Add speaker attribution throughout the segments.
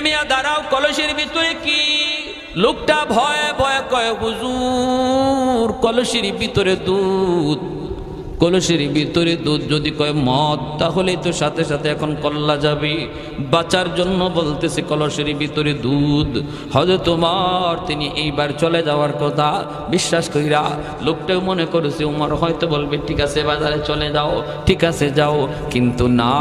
Speaker 1: মিয়া দাঁড়াও, কলসের ভিতরে কি? লোকটা ভয়ে ভয়ে কয়, হুজুর কলসের ভিতরে দুধ। কলসের ভিতরে দুধ যদি কয় মদ, তাহলেই তো সাথে সাথে এখন কল্লা যাবে। বাঁচার জন্য বলতেছে কলসের ভিতরে দুধ। হযরত ওমর তিনি এইবার চলে যাওয়ার কথা বিশ্বাস কইরা, লোকটাও মনে করেছে ওমর হয়তো বলবে ঠিক আছে বাজারে চলে যাও, ঠিক আছে যাও, কিন্তু না,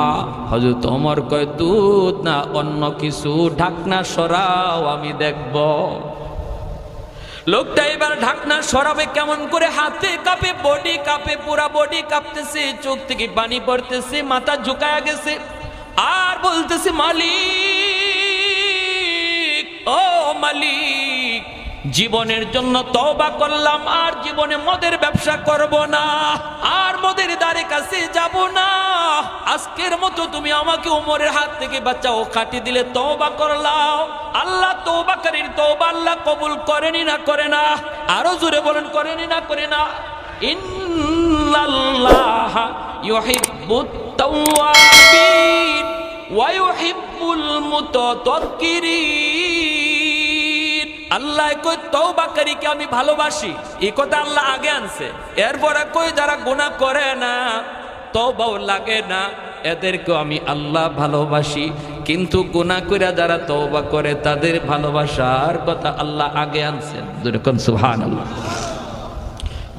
Speaker 1: হযরত ওমর কয় দুধ না অন্য কিছু, ঢাকনা সরাও আমি দেখব। লোকটা এবার ঢাকনা সরাবে কেমন করে, হাতে কাঁপে, বডি কাঁপে, পুরা বডি কাঁপতেছে, চোখ থেকে পানি পড়তেছে, মাথা ঝুঁকায়া গেছে, আর বলতেছে মালিক, ও মালিক, জীবনের জন্য তওবা করলাম, আর জীবনে মদের ব্যবসা করব না, আর মদের দ্বারে কাছে যাব না, আজকের মতো তুমি আমাকে ওমরের হাত থেকে বাঁচাও। খাটি দিলে তওবা করলাম, আল্লাহ তওবাকারীর তওবা আল্লাহ কবুল করেনি না করে না? আরো জোরে বলেন, করেনি না করে না? ইন্নাল্লাহা ইউহিব্বুত তাওয়াবিন ওয়া ইউহিব্বুল মুতাতাহহিরিন। আল্লাহ কই তওবাকারীকে আমি ভালোবাসি, এই কথা আল্লাহ আগে আনছে। এরপরে কই যারা গুনাহ করে না, তওবাও লাগে না, এদেরকে আমি আল্লাহ ভালোবাসি। কিন্তু গুনাহ কইরা যারা তওবা করে তাদের ভালোবাসার কথা আল্লাহ আগে আনছেন। যেরকম সুবহানাল্লাহ।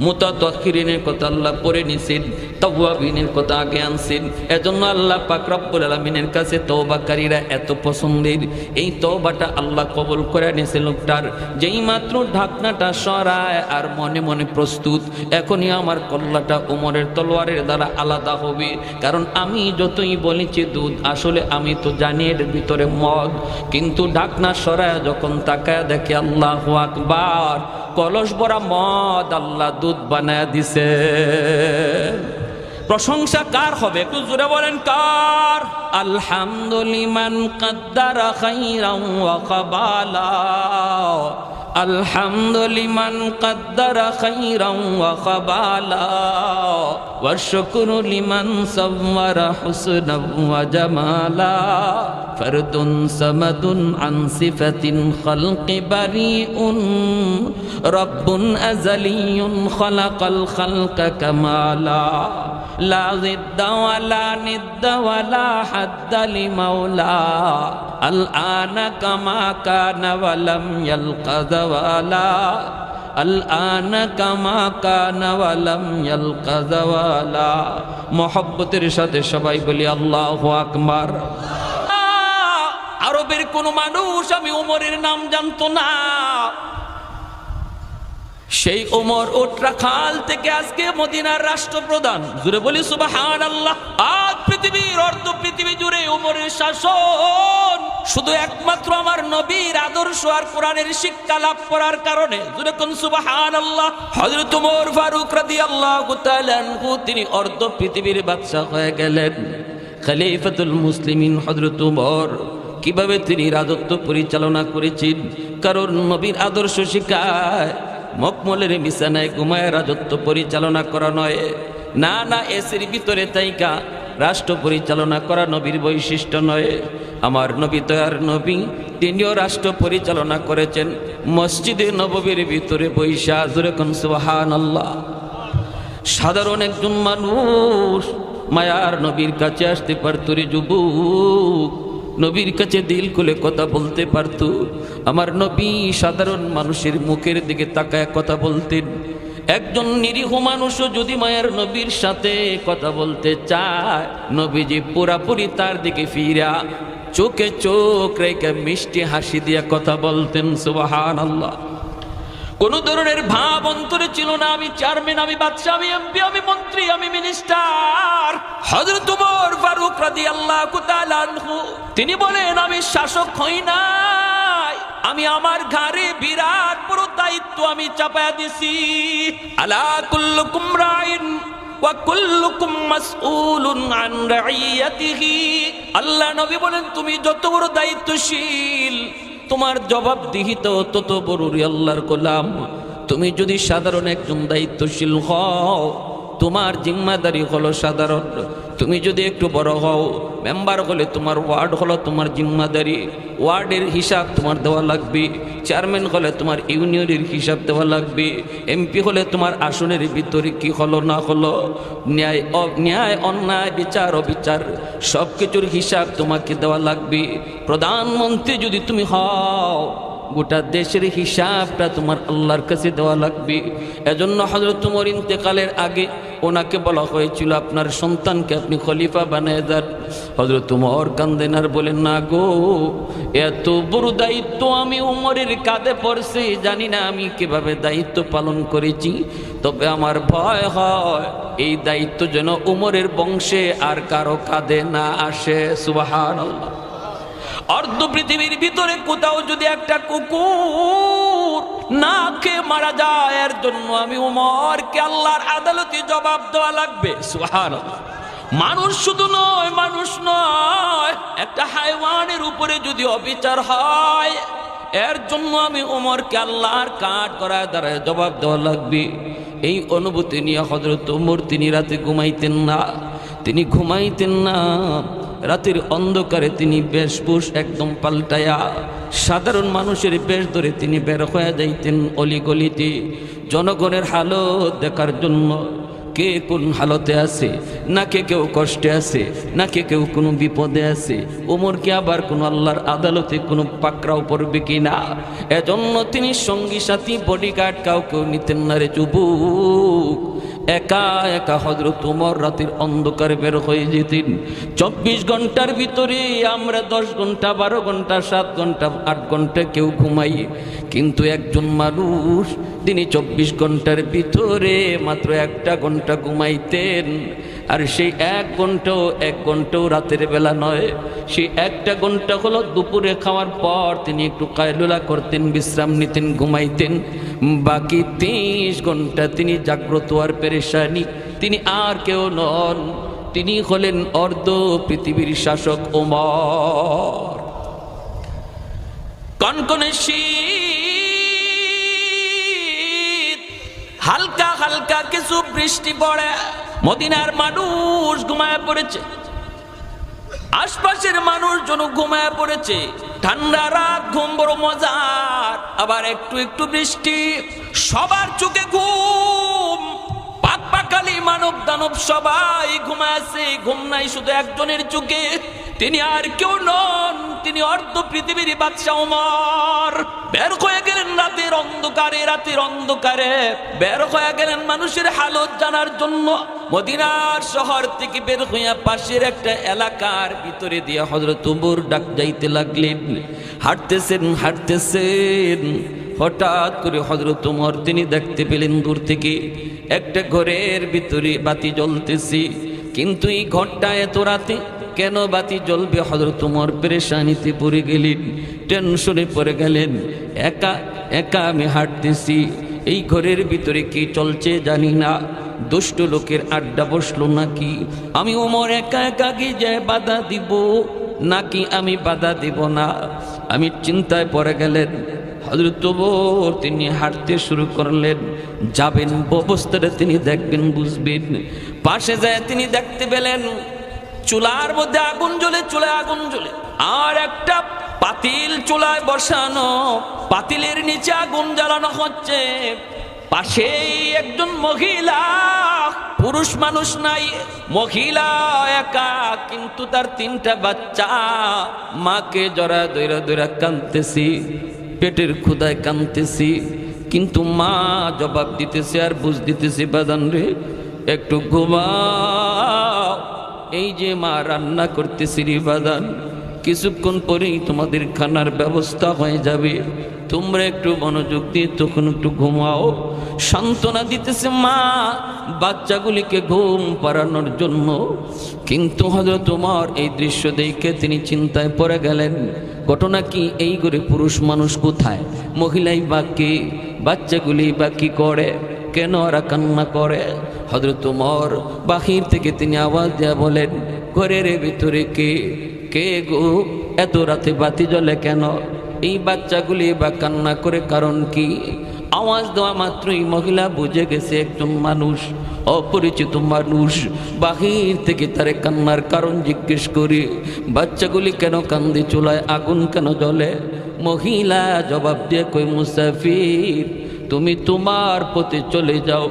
Speaker 1: মুতাতাহহিরিনের কথা আল্লাহ পরে নিছেন, তাওয়াবিনের কথা আগে আনছেন। এজন্য আল্লাহ পাক রব্বুল আলামিনের কাছে তওবাকারীরা এত পছন্দের। এই তওবাটা আল্লাহ কবুল করে নিয়েছে লোকটার। যেই মাত্র ঢাকনাটা সরায় আর মনে মনে প্রস্তুত, এখনই আমার কল্লাটা ওমরের তলোয়ারের দ্বারা আলাদা হবে। কারণ আমি যতই বলেছি দুধ, আসলে আমি তো জানি এর ভিতরে মদ। কিন্তু ঢাকনা সরায় যখন তাকায় দেখে, আল্লাহু আকবার, কলস ভরা মদ আল্লাহ দুধ বানায় দিছে। প্রশংসা কার হবে? একটু জোরে বলেন কার? আলহামদুলিমান কাদ্দারা খাইরান ওয়া কাবালা, আলহামদুলিমান কাদ্দারা খাইরান ওয়া কাবালা, ওয়া শুকরু লিমান সাওয়ারা হুসনান ওয়া জামালা, ফারদুন সামাদুন আন সিফাতিন খালকি বারিউন, রব্বুন আযালিয়ুন খালাকাল খালকা কামালা, লা জিদ্দা ওয়ালা নিদ্দা ওয়ালা হাদ্দা লিমাওলা, আল আনা কামা কানা ওয়া লাম ইয়ালকা যাওয়ালা, আল আনা কামা কানা ওয়া লাম ইয়ালকা যাওয়ালা। মুহাব্বতের সাথে সবাই বলি আল্লাহু আকবার। আরবের কোন মানুষ আমি ওমরের নাম জানতো না। সেই ওমর ওট্রাখাল থেকে আজকে মদিনার রাষ্ট্রপ্রধান। জুড়ে বলি সুবহানাল্লাহ। আজ পৃথিবীর অর্ধ পৃথিবী জুড়ে ওমরের শাসন, শুধু একমাত্র আমার নবীর আদর্শ আর কোরআনের শিক্ষা লাভ করার কারণে। জুড়ে কোন সুবহানাল্লাহ। হযরত ওমর ফারুক রাদিয়াল্লাহু তাআলা আনহু তিনি অর্ধ পৃথিবীর বাদশা হয়ে গেলেন। খলিফাতুল মুসলিমিন হযরত ওমর কিভাবে তিনি রাজত্ব পরিচালনা করেছেন? কারণ নবীর আদর্শ শিখায় মকমলের বিছানায় ঘুমায় রাজত্ব পরিচালনা করা নয়। না না, এসির ভিতরে তাইকা রাষ্ট্র পরিচালনা করা নবীর বৈশিষ্ট্য নয়। আমার নবী দয়ার নবী, তিনিও রাষ্ট্র পরিচালনা করেছেন মসজিদে নববীর ভিতরে বৈশা। যেরকম সুবহানাল্লাহ। সাধারণ একজন মানুষ মায়ার নবীর কাছে আসতে পারত রে যুবক, নবীর কাছে দিল খুলে কথা বলতে পারত। আমার নবী সাধারণ মানুষের মুখের দিকে তাকায় কথা বলতেন। একজন নিরীহ মানুষও যদি মায়ের নবীর সাথে কথা বলতে চায়, নবীজি পুরাপুরি তার দিকে ফিরা চোখে চোখ রেখে মিষ্টি হাসি দিয়ে কথা বলতেন। সুবহানাল্লাহ। কোন ধরনের ভাব অন্তরে ছিল না। আমি চেয়ারম্যান, আমি বাদশা, আমি এমপি, আমি মন্ত্রী, আমি মিনিস্টার। হযরত ওমর ফারুক রাদিয়াল্লাহু তাআলা আনহু তিনি বলেন, আমি শাসক হই নাই, আমি আমার ঘাড়ে বিরাট বড় দায়িত্ব আমি চাপায়া দিছি। আলা কুল্লুকুম রাইন ওয়া কুল্লুকুম মাসউলুন আন রাইয়াতিহি। আল্লাহ নবী বলেন, তুমি যত বড় দায়িত্বশীল, তোমার জবাবদিহিতা তত বড় রে আল্লাহর গোলাম। তুমি যদি সাধারণ একজন দায়িত্বশীল হও, তোমার জিম্মাদারি হলো সাধারণ। তুমি যদি একটু বড় হও, মেম্বার হলে তোমার ওয়ার্ড হলো তোমার জিম্মাদারি, ওয়ার্ডের হিসাব তোমার দেওয়া লাগবে। চেয়ারম্যান হলে তোমার ইউনিয়নের হিসাব দেওয়া লাগবে। এমপি হলে তোমার আসনের ভিতরে কি হলো না হলো, ন্যায় অন্যায় বিচার অবিচার সব কিছুর হিসাব তোমাকে দেওয়া লাগবে। প্রধানমন্ত্রী যদি তুমি হও, গোটা দেশের হিসাবটা তোমার আল্লাহর কাছে দেওয়া লাগবে। এজন্য হযরত ওমর ইন্তেকালের আগে ওনাকে বলা হয়েছিল আপনার সন্তানকে আপনি খলিফা বানিয়ে দেন। হযরত ওমর কান্দেন আর বলেন, না গো, এত বড় দায়িত্ব আমি ওমরের কাঁধে পড়ছে, জানি না আমি কিভাবে দায়িত্ব পালন করেছি। তবে আমার ভয় হয় এই দায়িত্ব যেন ওমরের বংশে আর কারো কাঁধে না আসে। সুবহানাল্লাহ। অর্ধ পৃথিবীর ভিতরে কোথাও যদি একটা কুকুর না খেয়ে মারা যায়, এর জন্য আমি ওমরকে আল্লাহর আদালতে জবাব দেওয়া লাগবে। সুবহানাল্লাহ। মানুষ শুধু নয়, মানুষ নয়, একটা হাইওয়ানের উপরে যদি অবিচার হয়, এর জন্য আমি ওমরকে আল্লাহর কাঠ করায় দ্বারায় জবাব দেওয়া লাগবে। এই অনুভূতি নিয়ে হযরত ওমর তিনি রাতে ঘুমাইতেন না, তিনি ঘুমাইতেন না। রাতের অন্ধকারে তিনি বেশভূষ একদম পাল্টায়া সাধারণ মানুষের বেশ ধরে তিনি বের হয়ে যাইতেন অলিগলিতে, জনগণের হালত দেখার জন্য। কে কোন হালতে আছে, নাকি কেউ কষ্টে আছে, নাকি কেউ কোনো বিপদে আছে, ওমরকে আবার কোনো আল্লাহর আদালতে কোনো পাকড়াও পড়বে কিনা। এজন্য তিনি সঙ্গী সাথী বডিগার্ড কাউকেও নিতেন না রে যুবক। একা একা হযরত ওমর রাতের অন্ধকারে বের হয়ে যেতেন। 24 ঘন্টার ভিতরে আমরা 10 ঘন্টা, 12 ঘন্টা, 7 ঘন্টা, 8 ঘন্টা কেউ ঘুমাই, কিন্তু একজন মানুষ তিনি 24 ঘন্টার ভিতরে মাত্র 1টা ঘন্টা ঘুমাইতেন। আর সেই 1 ঘন্টাও রাতের বেলা নয়, সেই 1টা ঘন্টা হলো দুপুরে খাওয়ার পর তিনি একটু কায়লুলা করতেন, বিশ্রাম নিতেন, ঘুমাইতেন। বাকি 30 ঘন্টা তিনি জাগ্রত আর পেরেশানি। তিনি আর কেউ নন, তিনি হলেন অর্ধ পৃথিবীর শাসক ওমর। কনকনে শীত, হালকা হালকা কিছু বৃষ্টি পড়ে, মদিনার মানুষ ঘুমায় পড়েছে, আশপাশের মানুষজন ঘুমায় পড়েছে। ঠান্ডা রাত, ঘুম বড় মজার, আবার একটু একটু বৃষ্টি, সবার চোখে ঘুম। পাকপাকালি মানব দানব সবাই ঘুমাচ্ছে, ঘুম নাই শুধু একজনের চোখে। তিনি আর কেউ নন, তিনি অর্ধ পৃথিবীর বাদশা ওমর। বের হয়ে গেলেন রাতের অন্ধকারে বের হয়ে গেলেন মানুষের হালত জানার জন্য। মদিনার শহর থেকে বের হইয়া পাশের একটা এলাকার ভিতরে দিয়ে হযরত ওমর ডাক যাইতে লাগলেন। হাঁটতেছেন, হঠাৎ করে হযরত ওমর তিনি দেখতে পেলেন দূর থেকে একটা ঘরের ভিতরে বাতি জ্বলতেছে। কিন্তু এই ঘরটা এত রাতে কেন বাতি জ্বলবে? হযরত ওমর পেরেশানিতে পড়ে গেলেন, টেনশনে পড়ে গেলেন। একা একা আমি হাঁটতেছি, এই ঘরের ভিতরে কি চলছে জানি না, দুষ্ট লোকের আড্ডা বসলো নাকি, আমি ওমর একা একা কি যায় বাধা দিব নাকি আমি বাধা দিব না, আমি চিন্তায় পড়ে গেলেন। হযরত ওমর তিনি হাঁটতে শুরু করলেন। যাবেন অবস্থাটা তিনি দেখবেন, বুঝবেন। পাশে যায় তিনি দেখতে পেলেন চুলার মধ্যে আগুন জ্বলে, চুলায় আগুন জ্বলে, আর একটা পাতিল চুলায় বসানো, পাতিলের নিচে আগুন জ্বালানো হচ্ছে। পাশেই একজন মহিলা, পুরুষ মানুষ নাই, মহিলা একা, কিন্তু তার 3টা বাচ্চা, মাকে জড়া দইরা কাঁদতেছি, পেটের ক্ষুধায় কাঁদতেছি। কিন্তু মা জবাব দিতেছে আর বুঝ দিতেছে, বাজান রে একটু ঘুমাও, এই যে মা রান্না করতেছি রে বাজান, কিছুক্ষণ পরেই তোমাদের খানার ব্যবস্থা হয়ে যাবে, তোমরা একটু মনোযোগ দিয়ে তখন একটু ঘুমাও। সান্ত্বনা দিতেছে মা বাচ্চাগুলিকে ঘুম পাড়ানোর জন্য। কিন্তু হযরত ওমর এই দৃশ্য দেখে তিনি চিন্তায় পড়ে গেলেন, ঘটনা কি? এই ঘরে পুরুষ মানুষ কোথায়, মহিলাই বা কে, বাচ্চাগুলি বা কি করে, কেন ওরা কান্না করে? হযরত ওমর বাহির থেকে তিনি আওয়াজ দেয়া বলেন, ঘরের ভিতরে কে কে গো, এত রাতে বাতি জ্বলে কেন, এই বাচ্চাগুলি বা কান্না করে কারণ কি? আওয়াজ দেওয়া মাত্রই মহিলা বুঝে গেছে একজন মানুষ, অপরিচিত মানুষ। বাহির থেকে তারে কান্নার কারণ জিজ্ঞেস করে, বাচ্চাগুলি কেন কান্দে, চুলায় আগুন কেন জ্বলে? মহিলা জবাব দিয়ে কই, মুসাফির তুমি তোমার পথে চলে যাও,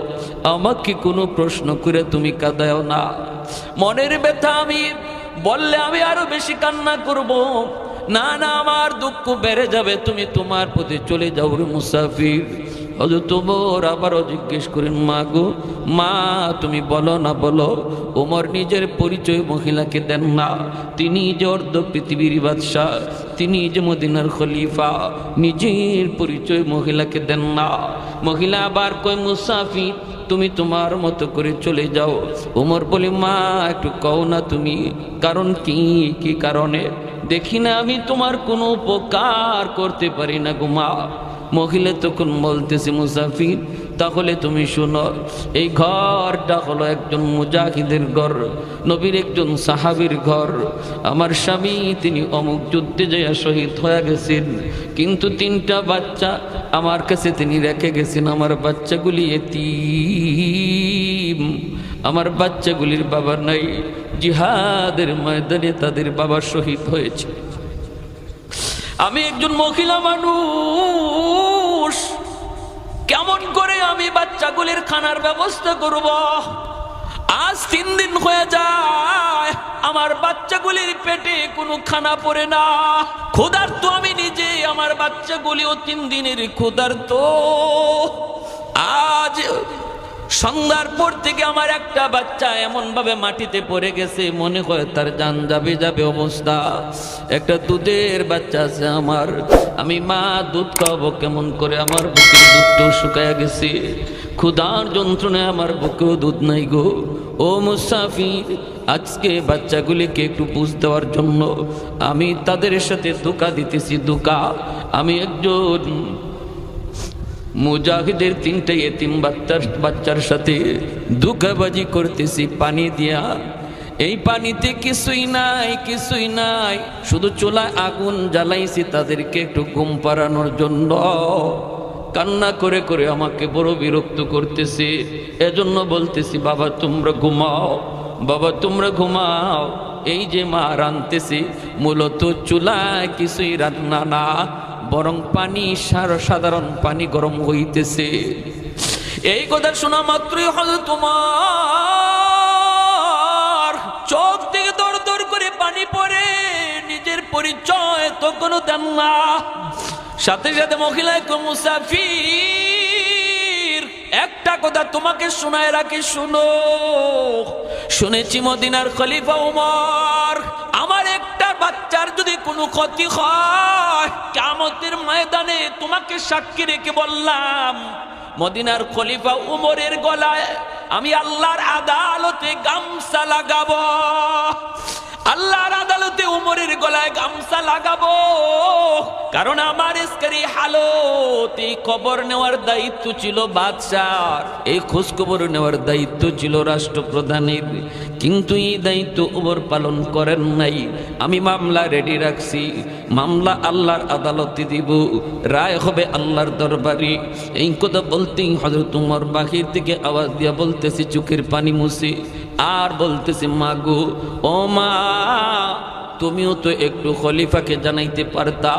Speaker 1: আমাকে কোনো প্রশ্ন করে তুমি কাঁদাও না। মনের ব্যথা আমি বললে আমি আরো বেশি কান্না করব, না না আমার দুঃখ বেড়ে যাবে, তুমি তোমার পথে চলে যাও রে মুসাফির। হযরত ওমর আবারও জিজ্ঞেস করেন, মা গো মা তুমি বলো না বলো। ওমর নিজের পরিচয় মহিলাকে দেন না, তিনি যে অর্ধ পৃথিবীর বাদশাহ, তিনি যে মদিনার খলিফা, নিজের পরিচয় মহিলাকে দেন না। মহিলা আবার কয়, মুসাফির তুমি তোমার মতো করে চলে যাও। ওমর বলে, মা একটু কও না তুমি কারণ কি, কি কারণে? দেখি না আমি তোমার কোনো উপকার করতে পারি না গো মা। মহিলা তখন বলতেছে, মুসাফির তাহলে তুমি শোনো, এই ঘরটা হলো একজন মুজাহিদের ঘর, নবীর একজন সাহাবীর ঘর। আমার স্বামী তিনি অমুক যুদ্ধে যাইয়া শহীদ হয়ে গেছেন, কিন্তু 3টা বাচ্চা আমার কাছে তিনি রেখে গেছেন। আমার বাচ্চাগুলি এতিম, আমার বাচ্চাগুলির বাবা নাই, জিহাদের ময়দানে তাদের বাবা শহীদ হয়েছে। আমি একজন মহিলা মানুষ, কেমন করে আমি বাচ্চাগুলির খানার ব্যবস্থা করব? আজ 3 দিন হয়ে যায় আমার বাচ্চাগুলির পেটে কোনো খানা পড়ে না, ক্ষুধার্ত আমি নিজে, আমার বাচ্চাগুলিও 3 দিনের ক্ষুধার্ত। আজ সন্ধ্যার পর থেকে আমার একটা বাচ্চা এমন ভাবে মাটিতে পড়ে গেছে, মনে হয় তার জান যাবে যাবে অবস্থা। একটা দুধের বাচ্চা আছে আমার, আমি মা দুধ খাওয়াবো কেমন করে? আমার বুকের দুধটাও শুকায়া গেছে, ক্ষুধার যন্ত্রণায় আমার বুকেও দুধ নাই গো। ও মুসাফির, আজকে বাচ্চাগুলিকে একটু বুঝ দেওয়ার জন্য আমি তাদের সাথে ধোঁকা দিতেছি, ধোঁকা। আমি একজন মুজাহিদের 3টে এতিম বাচ্চার সাথে ধোঁকাবাজি করতেছি পানি দিয়া। এই পানিতে কিছুই নাই, কিছুই নাই, শুধু চুলায় আগুন জ্বালাইছি তাদেরকে একটু ঘুম পাড়ানোর জন্য। কান্না করে করে আমাকে বড় বিরক্ত করতেছে, এজন্য বলতেছি বাবা তোমরা ঘুমাও, বাবা তোমরা ঘুমাও। এই যে মা রাঁধতেছি, মূলত চুলায় কিছুই রান্না না, বরং পানি সাধারণ পানি গরম হইতেছে। এই কথা শোনা মাত্রই হযরত তোমার চোখ থেকে দর দর করে পানি পড়ে, নিজের পরিচয় তো কোনো দেন না। সাথে সাথে মহিলায় কো, মুসাফির একটা কথা তোমাকে শোনায় রাখি, শুনো। শুনেছি মদিনার খলিফা ওমর, আমার একটা বাচ্চার যদি কোনো ক্ষতি হয়, কিয়ামতের ময়দানে তোমাকে সাক্ষী রেখে বললাম, মদিনার খলিফা ওমরের গলায় আমি আল্লাহর আদালতে গামছা লাগাবো, আল্লাহর আদালতে ওমরের গলায় গামছা লাগাবো। কারণ আমার ইসকারি হালত এই খবর নেওয়ার দায়িত্ব ছিল বাদশার, এই খোঁজ খবর নেওয়ার দায়িত্ব ছিল রাষ্ট্রপ্রধানের, কিন্তু এই দায়িত্ব ওমর পালন করেন নাই। আমি মামলা রেডি রাখছি, মামলা আল্লাহর আদালতে দিব, রায় হবে আল্লাহর দরবারে। এই কথা বলতেই হযরত ওমর বাহির থেকে আওয়াজ দিয়া বলতেছি, চোখের পানি মুছে, আর বলতেছি, মা গো ও মা, তুমিও তো একটু খলিফাকে জানাইতে পারতা,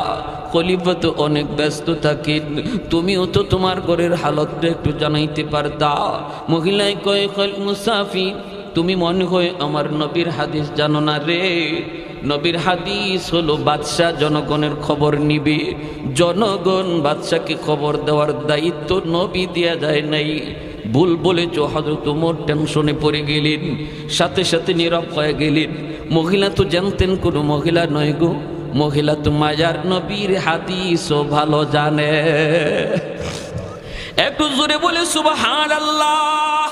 Speaker 1: খলিফা তো অনেক ব্যস্ত থাকেন, তুমিও তো তোমার ঘরের হালতটা একটু জানাইতে পারতা। মহিলায় কয়, মুসাফির তুমি মনে হয় আমার নবীর হাদিস জানো না রে। নবীর হাদিস হলো বাদশাহ জনগণের খবর নিবে, জনগণ বাদশাকে খবর দেওয়ার দায়িত্ব নবী দেয়া যায় নাই। ভুল বলেছ। হযরত ওমর টেনশনে পড়ে গেলেন, সাথে সাথে নীরব হয়ে গেলেন। মহিলা তো জানতেন কোনো মহিলা নয় গো, মহিলা তো মায়ার নবীর হাদিসও ভালো জানে। একটু জোরে বলে সুবহানাল্লাহ,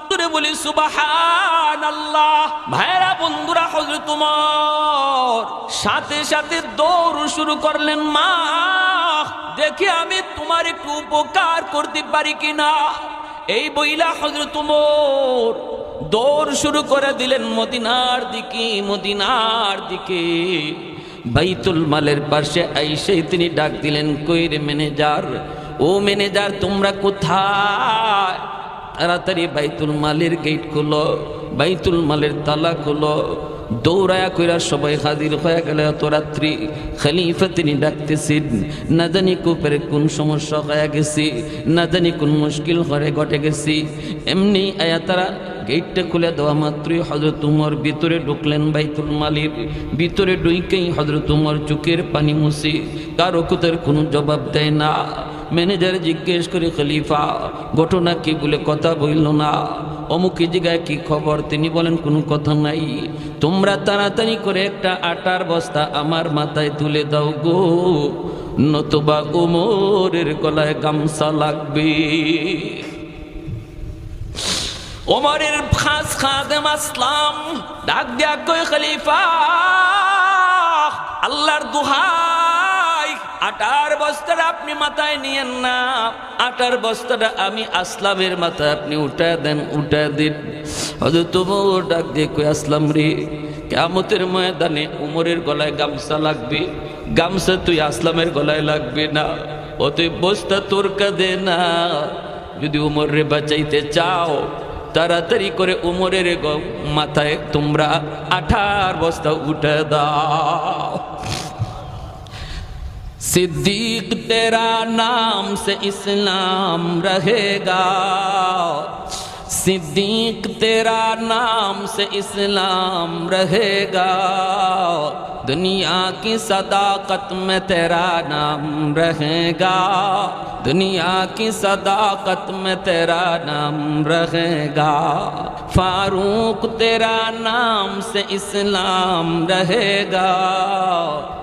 Speaker 1: জোরে বলে সুবহানাল্লাহ। ভাইরা বন্ধুরা, হযরত ওমর সাথে সাথে দৌড় শুরু করলেন, মা দেখি আমি তোমার একটু উপকার করতে পারি কিনা। এই বইলা হযরত ওমর দৌড় শুরু করে দিলেন মদিনার দিকে, মদিনার দিকে। বাইতুল মালের পাশে আইসে তিনি ডাক দিলেন, কই রে ম্যানেজার, ও ম্যানেজার তোমরা কোথায়? তাড়াতাড়ি বাইতুল মালের গেট খুলো, বাইতুল মালের তালা খুলো। দৌড়ায়া কইরা সবাই হাজির হয়ে গেল। এত রাত্রি খলিফা তিনি ডাকতেছেন, না জানি কুপের কোন সমস্যা হয়ে গেছি, না জানি কোন মুশকিল ঘরে ঘটে গেছি। এমনি আয়া তারা গেটটা খুলে দেওয়া মাত্রই হযরত উমর ভিতরে ঢুকলেন। বাইতুল মালের ভিতরে ঢুকেই হযরত উমর চোখের পানি মুছে, কারো কথার কোনো জবাব দেয় না। ম্যানেজার জিজ্ঞেস করে, খলিফা ঘটনা কি? বলে কথা বলল না। অমুক জায়গায় কি খবর? তিনি বলেন কোনো কথা নাই। তোমরা তাড়াতাড়ি করে একটা আটার বস্তা আমার মাথায় তুলে দাও গো, নতুবা উমরের গলায় গামছা লাগবে। ওমরের খাস খাদেম আসলাম ডাক দিয়া কই, খলিফা আল্লাহর দোহাই, আটার বস্তাটা আপনি মাথায় নিয়েন না, আটার বস্তাটা আমি আসলামের মাথায় আপনি উঠা দেন, উঠা দিন। হযরত ওমর ডাক দিয়ে কই, আসলাম রে, কিয়ামতের ময়দানে উমরের গলায় গামছা লাগবে, গামছা তুই আসলামের গলায় লাগবে না, অতএব বস্তা তোর কাঁধে না। যদি উমর রে বাঁচাইতে চাও তাড়াতাড়ি করে উমরের মাথায় তোমরা আঠার বস্তা উঠে দাও। सिद्दीक तेरा नाम से इस्लाम रहेगा, सिद्दीक तेरा नाम से इस्लाम रहेगा, दुनिया की सदाकत में तेरा नाम रहेगा, दुनिया की सदाकत में तेरा नाम रहेगा, फारूक तेरा नाम से इस्लाम रहेगा,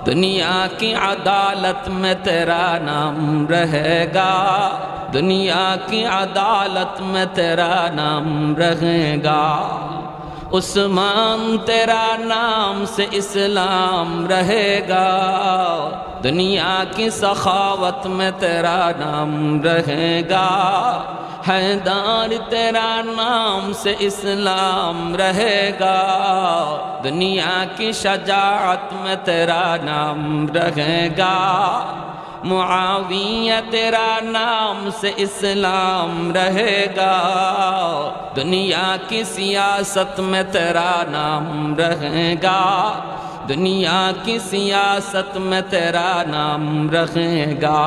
Speaker 1: दुनिया की अदालत में तेरा नाम रहेगा, दुनिया की अदालत में तेरा नाम रहेगा, उस्मान तेरा नाम से इस्लाम रहेगा, दुनिया की सखावत में तेरा नाम रहेगा, हैदर तेरा नाम से इस्लाम रहेगा, दुनिया की शजाअत में तेरा नाम रहेगा, मुआविया तेरा नाम से इस्लाम रहेगा, दुनिया की सियासत में तेरा नाम रहेगा, दुनिया की सियासत में तेरा नाम रहेगा।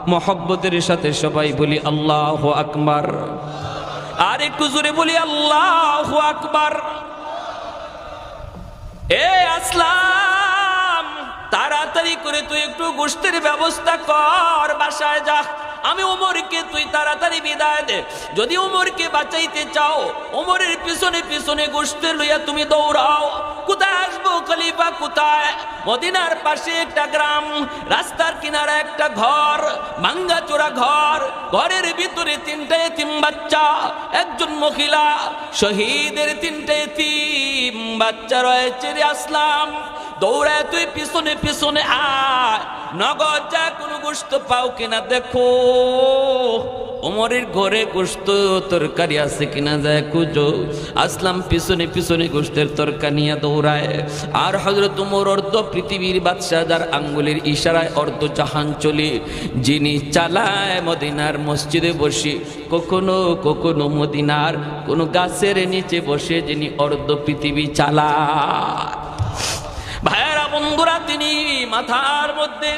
Speaker 1: मोहब्बतेर साथे सबाई बोली अल्लाहु अकबर, और एकटू जोरे बोली अल्लाहु अकबर। ए আসলাম, তাড়াতাড়ি করে তুই একটু গোশতের ব্যবস্থা কর, বাসায় যা। আমি ওমরকে তুই তাড়াতাড়ি বিদায় দে। যদি ওমরকে বাঁচাইতে চাও, ওমরের পিছনে পিছনে গোশতে লইয়া তুমি দৌড়াও। কোথায় আসবো খলিফা? কোথায়? মদিনার পাশে একটা গ্রাম, রাস্তার কিনারে একটা ঘর, ভাঙ্গা চোরা ঘর, ঘরের ভিতরে তিনটা এতিম বাচ্চা, একজন মহিলা, শহীদের তিনটা এতিম বাচ্চা রয়েছে রে আসলাম। দৌড়ায় তুই পিছনে পিছনে আয়, নগদ যা কোনো গোশত পাও কিনা দেখো। ওমরের ঘরে গোশত তরকারি আছে কিনা যায় খুঁজো। আসলাম পিছনে পিছনে গোশতের তরকারি নিয়ে দৌড়ায়। আর হযরত ওমর অর্ধ পৃথিবীর বাদশাহ, যার আঙ্গুলের ইশারায় অর্ধ জাহান চলে, যিনি চালায় মদিনার মসজিদে বসে, কখনো কখনো মদিনার কোনো গাছের নিচে বসে যিনি অর্ধ পৃথিবী চালায়। ভাইয়েরা বন্ধুরা, তিনি মাথার মধ্যে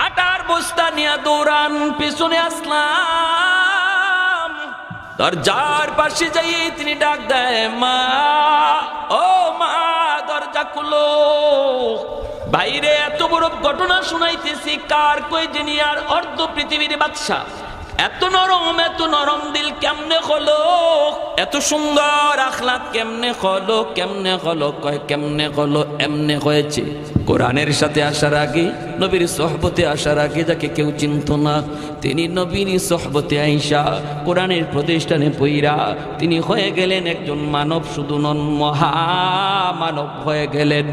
Speaker 1: আটার বস্তা নিয়ে দৌড়ান। পিছনে আসলাম দরজার পাশে যাই তিনি ডাক দেয়, মা, ও মা, দরজা খুলো। বাইরে এত বড় ঘটনা শুনাইতেছি, কার কই যিনি আর অর্ধ পৃথিবীর বাদশা। এত নরম দিল কেমনে হলো? এত সুন্দর আখলাক কেমনে হলো? কেমনে হলো? কয় কেমনে হলো? এমনে হয়েছে। কোরআনের সাথে আসার আগে, নবীর সোহবতে আসার আগে যাকে কেউ চিনত না, তিনি নবীর সোহবতে আইসা কোরআনের প্রতিষ্ঠানে পইরা তিনি হয়ে গেলেন একজন মানব, শুধু নন, মহামানব হয়ে গেলেন।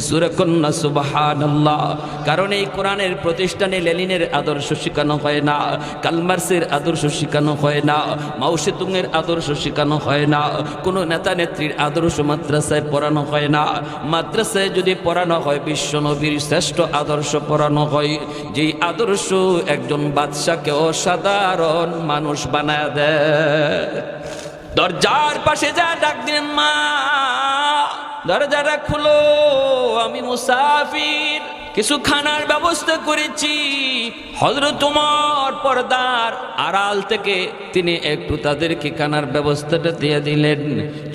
Speaker 1: সূরা কন্যা সুবহানাল্লাহ। কারণ এই কোরআনের প্রতিষ্ঠানে লেনিনের আদর্শ শেখানো হয় না, কালমার্সের আদর্শ শেখানো হয় না, মাও সেতুংয়ের আদর্শ শেখানো হয় না, কোনো নেতা নেত্রীর আদর্শ মাদ্রাসায় পড়ানো হয় না। মাদ্রাসায় যদি পড়ানো হয় বিশ্ব নবীর শ্রেষ্ঠ আদর্শ পড়ানো হয়, যেই আদর্শ একজন বাদশাকে অসাধারণ মানুষ বানায় দেয়। দরজার পাশে যা ডাক দিলেন, মা দরজাটা খুলো, আমি মুসাফির, কিছু খানার ব্যবস্থা করেছি। হযরত ওমর পর্দার আড়াল থেকে তিনি একটু তাদেরকে খানার ব্যবস্থাটা দিয়ে দিলেন।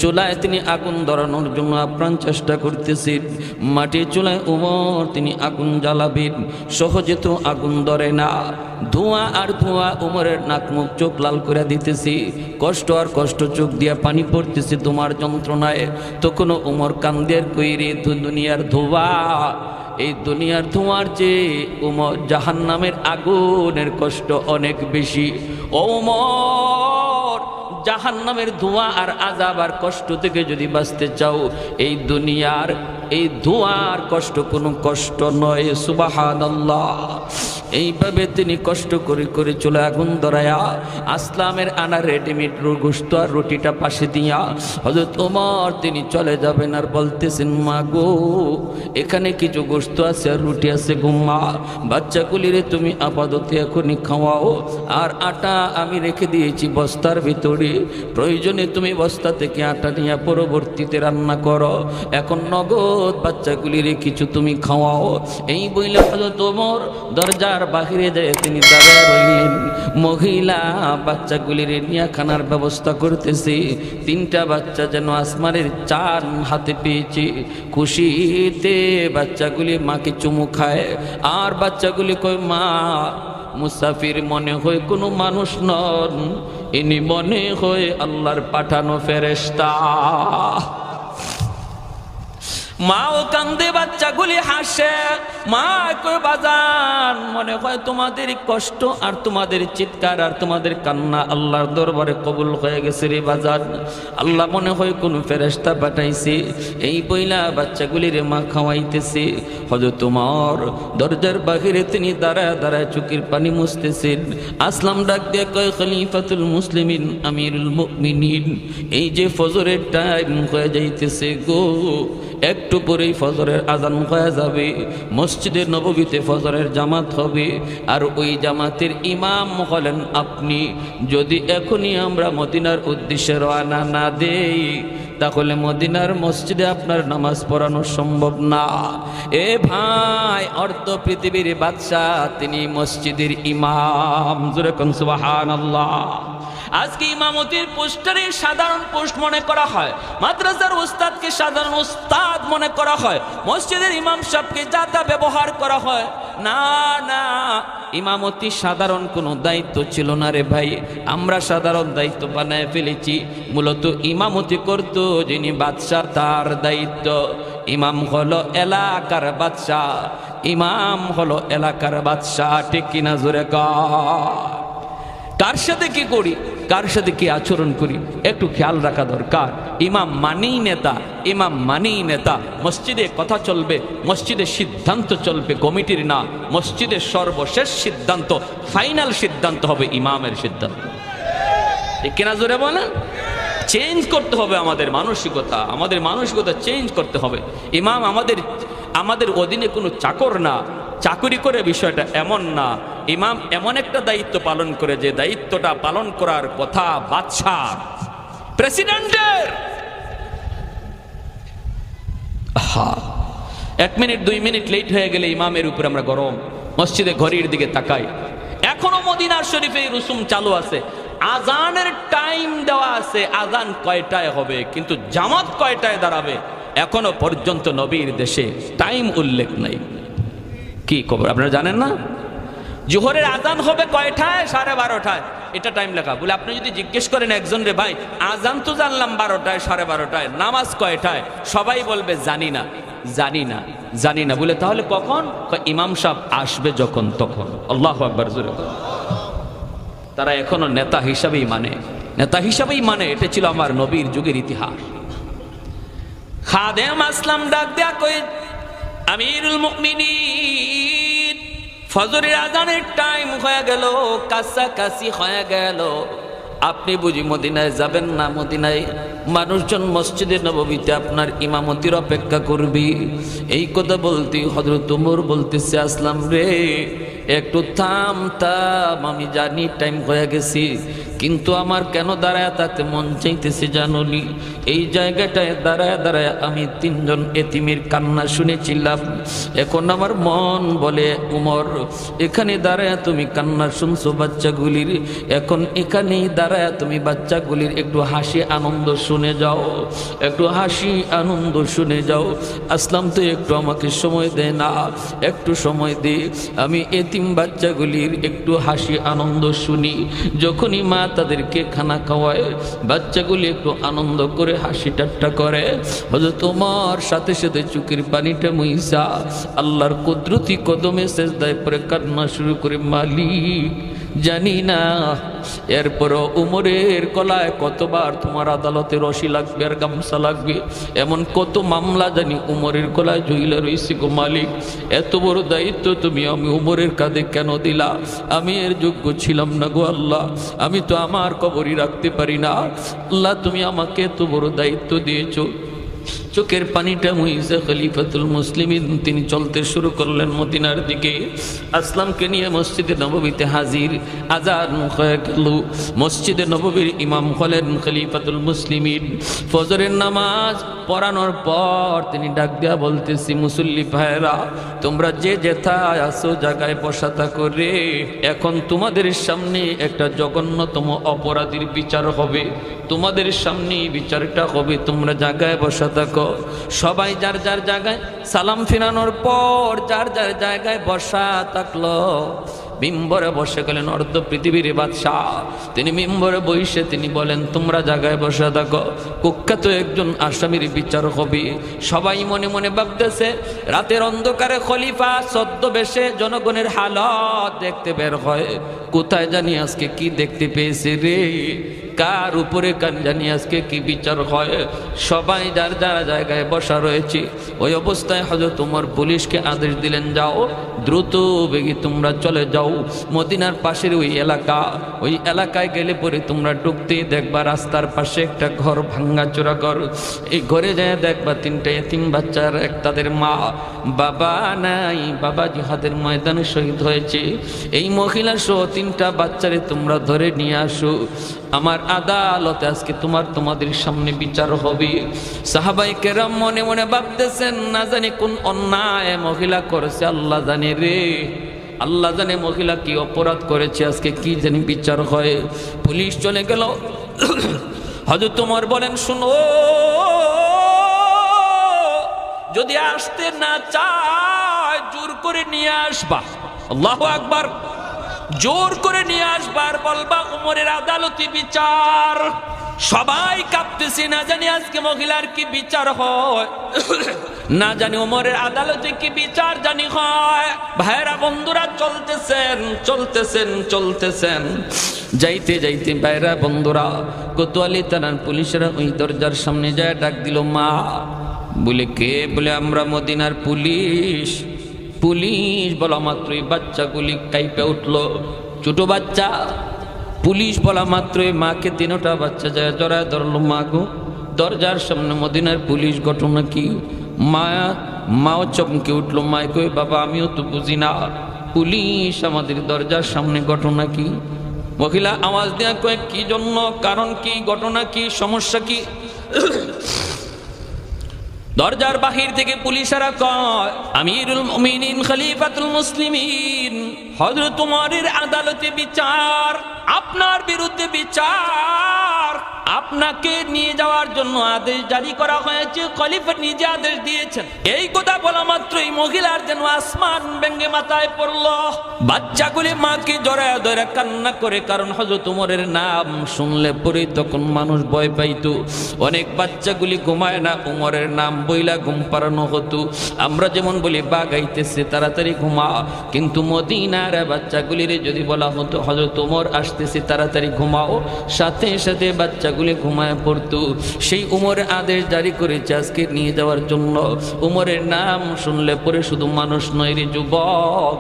Speaker 1: চুলায় তিনি আগুন ধরানোর জন্য আপ্রাণ চেষ্টা করতেছেন। মাটির চুলায় ওমর তিনি আগুন জ্বালাবেন, সহজে তো আগুন ধরে না। ধোঁয়া আর ধোঁয়া, ওমরের নাক মুখ চোখ লাল করে দিতেছি, কষ্ট আর কষ্ট, চোখ দিয়া পানি পড়তেছে তোমার যন্ত্রণায়। তখনও ওমর কান্দের কইরে, দুনিয়ার ধোঁয়া, এই দুনিয়ার ধোঁয়ার চেয়ে ওমর জাহান্নামের আগুনের কষ্ট অনেক বেশি। ওমর, জাহান্নামের ধোঁয়া আর আযাব আর কষ্ট থেকে যদি বাঁচতে চাও, এই দুনিয়ার এই ধোঁয়ার কষ্ট কোনো কষ্ট নয়। সুবহানাল্লাহ। এইভাবে তিনি কষ্ট করে করে চলে আগুন ধরায়া আসলামের আনা রেডিমেড গোশত আর রুটিটা পাশে দিয়া হযরত ওমর তিনি চলে যাবেন। আর বলতেছেন, মা গো, এখানে কিছু গোশত আছে আর রুটি আছে গো মা, বাচ্চাগুলিরে তুমি আপাতত এখনই খাওয়াও, আর আটা আমি রেখে দিয়েছি বস্তার ভিতরে, প্রয়োজনে তুমি বস্তা থেকে আটা নিয়ে পরবর্তীতে রান্না করো, এখন নগদ বাচ্চাগুলিরে কিছু তুমি খাওয়াও। এই বইলে হযরত ওমর দরজার বাহিরে যায় তিনি দাঁড়িয়ে রইলেন। মহিলা বাচ্চাগুলির নিয়ে খানার ব্যবস্থা করতেছে। তিনটা বাচ্চা যেন আসমানের চাঁদ হাতে পেয়েছে, খুশিতে বাচ্চাগুলি মাকে চুমু খায়। আর বাচ্চাগুলি কয়, মা, মুসাফির মনে হয় কোনো মানুষ নন, ইনি মনে হয় আল্লাহর পাঠানো ফেরেশতা। মাও কান্দে, বাচ্চাগুলি হাসে। মা কই, বাজান, মনে হয় তোমাদের কষ্ট আর তোমাদের চিৎকার আর তোমাদের কান্না আল্লাহর দরবারে কবুল হয়ে গেছে রে বাজান, আল্লাহ মনে হয় কোন ফেরেশতা পাঠাইছে। এই বইলা বাচ্চাগুলিরে মা খাওয়াইতেছে। হযরত ওমর দরজার বাহিরে তিনি দাঁড়ায় দাঁড়ায় চোখের পানি মুছতেছেন। আসলাম ডাক দিয়ে কয়, খলিফাতুল মুসলিমিন, আমিরুল মুমিনিন, এই যে ফজরের টাইম হয়ে যাইতেছে গো, একটু পরেই ফজরের আজান হয়ে যাবে, মসজিদে নববীতে ফজরের জামাত হবে, আর ওই জামাতের ইমাম হলেন আপনি। যদি এখনই আমরা মদিনার উদ্দেশ্যে রওনা না দেই, তাহলে মদিনার মসজিদে আপনার নামাজ পড়ানো সম্ভব না। এ ভাই, অর্ধ পৃথিবীর বাদশাহ তিনি মসজিদের ইমাম। জোরে কোন সুবহানাল্লাহ। আজকে ইমামতির পোস্টারে সাধারণ পোস্ট মনে করা হয়, মাদ্রাসার উস্তাদকে সাধারণ উস্তাদ মনে করা হয়, মসজিদের ইমাম সাহেবকে যা তা ব্যবহার করা হয়। না না, ইমামতি সাধারণ কোনো দায়িত্ব ছিল না রে ভাই, আমরা সাধারণ দায়িত্ব বানায় ফেলেছি। মূলত ইমামতি করত যিনি বাদশাহ, তার দায়িত্ব। ইমাম হলো এলাকার বাদশাহ, ইমাম হলো এলাকার বাদশাহ। ঠিক কিনা জোরে কর। কার সাথে কি করি, কার সাথে কি আচরণ করি, একটু খেয়াল রাখা দরকার। ইমাম মানেই নেতা, ইমাম মানেই নেতা। মসজিদে কথা চলবে, মসজিদে সিদ্ধান্ত চলবে কমিটির না, মসজিদের সর্বশেষ সিদ্ধান্ত, ফাইনাল সিদ্ধান্ত হবে ইমামের সিদ্ধান্ত। ঠিক কিনা জোরে বলেন। চেঞ্জ করতে হবে আমাদের মানসিকতা, আমাদের মানসিকতা চেঞ্জ করতে হবে। ইমাম আমাদের অধীনে কোনো চাকর না, চাকরি করে বিষয়টা এমন না। ইমাম এমন একটা দায়িত্ব পালন করে যে দায়িত্বটা পালন করার কথা বাদশাহ, প্রেসিডেন্টের। 1 মিনিট 2 মিনিট লেট হয়ে গেলে ইমামের উপরে আমরা গরম। মসজিদে ঘড়ির দিকে তাকাই, এখনো মদিনার শরীফে রুসুম চালু আছে, আজানের টাইম দেওয়া আছে, আজান কয়টায় হবে, কিন্তু জামাত কয়টায় দাঁড়াবে এখনো পর্যন্ত নবীর দেশে টাইম উল্লেখ নাই। কি খবর আপনারা জানেন না? জোহরের আজান হবে কয়টায়? 12:30টায়, এটা টাইম লেখা। বলে আপনি যদি জিজ্ঞেস করেন একজন রে, ভাই আজান তো জানলাম 12টায়, 12:30টায়, নামাজ কয়টায়? সবাই বলবে জানি না, জানি না, জানি না। বলে তাহলে কখন? ইমাম সাহেব আসবে যখন তখন। আল্লাহু আকবার জোরে। তারা এখনো নেতা হিসাবেই মানে, নেতা হিসাবেই মানে। এটা ছিল আমার নবীর যুগের ইতিহাস। খাদেম আসলাম ডাক দেয়া কই, আমিরুল মুমিনিন, ফজরের আজানের টাইম হয়ে গেল, কাছাকাছি হয়ে গেল, আপনি বুঝি মদিনায় যাবেন না? মদিনায় মানুষজন মসজিদে নববীতে আপনার ইমামতির অপেক্ষা করবি। এই কথা বলতে হযরত ওমর বলতেছে, আসলাম রে একটু থাম, আমি জানি টাইম হয়ে গেছি, কিন্তু আমার কেন দাঁড়ায় থাকতে মন চাইতেছে জানুনি? এই জায়গাটায় দাঁড়ায় দাঁড়ায় আমি তিনজন এতিমের কান্না শুনেছিলাম, এখন আমার মন বলে উমর এখানে দাঁড়ায় তুমি কান্না শুনছো বাচ্চাগুলির, এখন এখানেই দাঁড়ায় তুমি বাচ্চাগুলির একটু হাসি আনন্দ শুনে যাও, একটু হাসি আনন্দ শুনে যাও। আসলাম তো একটু আমাকে সময় দেয় না, একটু সময় দে, আমি এতিম বাচ্চাগুলির একটু হাসি আনন্দ শুনি। যখনই মা তাদেরকে খানা খাওয়ায়, বাচ্চাগুলি একটু আনন্দ করে হাসি ঠাট্টা করে, হযরত ওমর সাথে সাথে চোখের পানিটা মুইসা আল্লাহর কুদরতি কদমে সেজদায় পড়ে কান্না শুরু করে, মালিক জানি না এরপরও উমরের গলায় কতবার তোমার আদালতে রশি লাগবে আর গামছা লাগবে, এমন কত মামলা জানি উমরের গলায় ঝুইলা রয়েছে গো মালিক, এত বড় দায়িত্ব তুমি আমি উমরের কাঁধে কেন দিলা? আমি এর যোগ্য ছিলাম না গো আল্লাহ, আমি তো আমার কবরই রাখতে পারি না, আল্লাহ তুমি আমাকে এত বড় দায়িত্ব দিয়েছো। চোখের পানিটা মুইসা খলিফাতুল মুসলিমিন তিনি চলতে শুরু করলেন মদিনার দিকে। আসলামকে নিয়ে মসজিদে নববীতে হাজির, আজান হয়ে গেল। মসজিদে নববীর ইমাম হলেন খলিফাতুল মুসলিমিন। ফজরের নামাজ পড়ানোর পর তিনি ডাক দেয়া বলতেছি, মুসল্লি ভাইরা তোমরা যে যেথায় আসো জায়গায় বসা থাকো রে, এখন তোমাদের সামনে একটা জঘন্যতম অপরাধীর বিচার হবে, তোমাদের সামনে বিচারটা হবে, তোমরা জায়গায় বসা থাকো। সবাই যার যার জায়গায় সালাম ফিরানোর পর যার যার জায়গায় বসা থাকলো। মিম্বরে বসে গেলেন অর্ধ পৃথিবীর বাদশাহ, তিনি মিম্বরে বসে তিনি বলেন তোমরা জায়গায় বসে থাকো, কুখ্যাত একজন আসামির বিচার হবে। সবাই মনে মনে ভাবতেছে, রাতের অন্ধকারে খলিফা ছদ্মবেশে জনগণের হালত দেখতে বের হয়, কোথায় জানি আজকে কি দেখতে পেয়েছে রে, কার উপরে কান জানি আজকে কি বিচার হয়। সবাই যার যার জায়গায় বসা রয়েছে। ওই অবস্থায় হযরত ওমর পুলিশকে আদেশ দিলেন, যাও দ্রুত বেগে তোমরা চলে যাও মদিনার পাশের ওই এলাকায় গেলে পরে তোমরা ঢুকতেই দেখবা রাস্তার পাশে একটা ঘর, ভাঙ্গাচোরা ঘর। এই ঘরে যায় দেখবা তিনটা এতিম বাচ্চার তাদের মা বাবা নাই, বাবা জিহাদের ময়দানে শহীদ হয়েছে। এই মহিলা সহ তিনটা বাচ্চারে তোমরা ধরে নিয়ে আসো, আমার আদালতে আজকে তোমাদের সামনে বিচার হবে। সাহাবাই কেরাম মনে মনে ভাবতেছেন, না জানি কোন অন্যায় মহিলা করেছে, আল্লাহ জানে রে, আল্লাহ জানে মহিলা কি অপরাধ করেছে, আজকে কি জানি বিচার হয়। পুলিশ চলে গেল। হযরত ওমর বলেন, শুনো যদি আসতে না চায় জোর করে নিয়ে আসবা, আল্লাহু আকবার, জোর করে নিয়ে আসবার বলবা উমরের আদালতে বিচার। সবাই কাঁপতেছে, না জানি আজকে মহিলার কি বিচার হয়, না জানি ওমরের আদালতে কি বিচার জানি হয়। ভাইরা বন্ধুরা চলতেছেন যাইতে যাইতে ভাইরা বন্ধুরা কোতোয়ালি থানার পুলিশেরা ওই দরজার সামনে যায় ডাক দিল, মা। বলে কে? বলে আমরা মদিনার পুলিশ। পুলিশ বলা মাত্রই বাচ্চাগুলি কাইপে উঠলো, ছোট বাচ্চা। পুলিশ বলা মাত্রই মাকে তিনটা বাচ্চা যায় জড়ায় ধরলো। মা গো, দরজার সামনে মদিনার পুলিশ, ঘটনা কি? মাও চমকে উঠলো। মায় কই, বাবা আমিও তো বুঝি না, পুলিশ আমাদের দরজার সামনে, ঘটনা কি? মহিলা আওয়াজ দেয়া কয়, কি জন্য, কারণ কি, ঘটনা কি, সমস্যা কি? দরজার বাহির থেকে পুলিশেরা কয়, আমিরুল মুমিনিন খলিফাতুল মুসলিমিন হযরত ওমরের আদালতে বিচার, আপনার বিরুদ্ধে বিচার, আপনাকে নিয়ে যাওয়ার জন্য আদেশ জারি করা হয়েছে, খলিফা নিজে আদেশ দিয়েছেন। এই কথা বলা মাত্রই মহিলার যেন আসমান ভেঙে মাথায় পড়ল। বাচ্চাগুলি মাকে জড়ায় ধরে কান্না করে, কারণ হযরত ওমরের নাম শুনলে পরে তখন মানুষ ভয় পাইত। অনেক বাচ্চাগুলি ঘুমায় না, ওমরের নাম বইলা ঘুম পাড়ানো হতো। আমরা যেমন বলি বাঘ আইতেছে তাড়াতাড়ি ঘুমা, কিন্তু মদিনার বাচ্চাগুলির যদি বলা হতো হযরত ওমর আসতেছে তাড়াতাড়ি ঘুমা, ঘুমাও, সাথে সাথে বাচ্চাগুলি ঘুমায় পড়তো। সেই উমরের আদেশ জারি করেছে আজকে নিয়ে যাওয়ার জন্য। উমরের নাম শুনলে পরে শুধু মানুষ নয় রে যুবক,